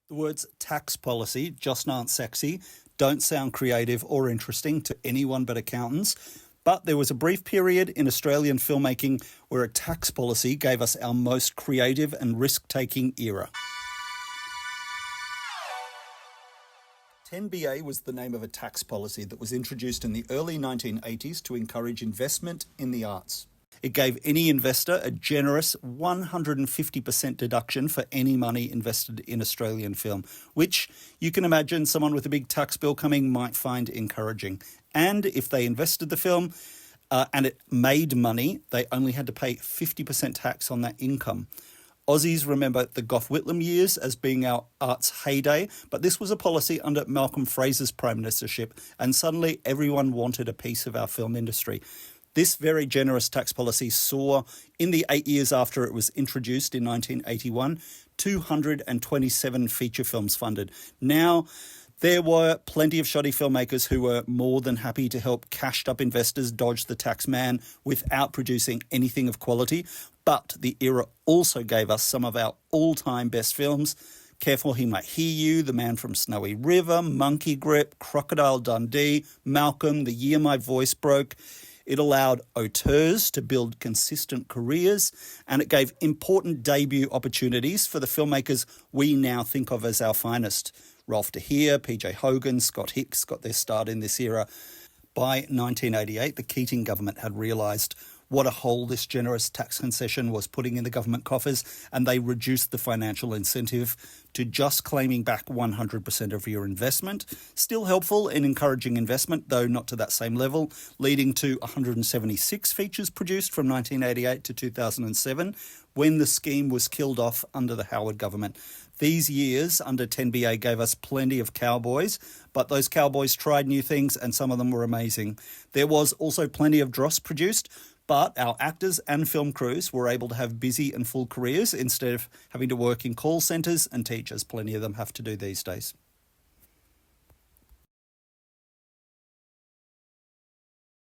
The words tax policy just aren't sexy, don't sound creative or interesting to anyone but accountants. But there was a brief period in Australian filmmaking where a tax policy gave us our most creative and risk-taking era. 10BA was the name of a tax policy that was introduced in the early 1980s to encourage investment in the arts. It gave any investor a generous 150% deduction for any money invested in Australian film, which you can imagine someone with a big tax bill coming might find encouraging. And if they invested the film and it made money, they only had to pay 50% tax on that income. Aussies remember the Gough Whitlam years as being our arts heyday, but this was a policy under Malcolm Fraser's prime ministership, and suddenly everyone wanted a piece of our film industry. This very generous tax policy saw, in the 8 years after it was introduced in 1981, 227 feature films funded. Now, there were plenty of shoddy filmmakers who were more than happy to help cashed-up investors dodge the tax man without producing anything of quality, but the era also gave us some of our all-time best films. Careful He Might Hear You, The Man from Snowy River, Monkey Grip, Crocodile Dundee, Malcolm, The Year My Voice Broke. It allowed auteurs to build consistent careers, and it gave important debut opportunities for the filmmakers we now think of as our finest. Rolf de Heer, PJ Hogan, Scott Hicks got their start in this era. By 1988, the Keating government had realised what a hole this generous tax concession was putting in the government coffers, and they reduced the financial incentive to just claiming back 100% of your investment. Still helpful in encouraging investment, though not to that same level, leading to 176 features produced from 1988 to 2007, when the scheme was killed off under the Howard government. These years under 10BA gave us plenty of cowboys, but those cowboys tried new things and some of them were amazing. There was also plenty of dross produced, but our actors and film crews were able to have busy and full careers instead of having to work in call centres and teach, as plenty of them have to do these days.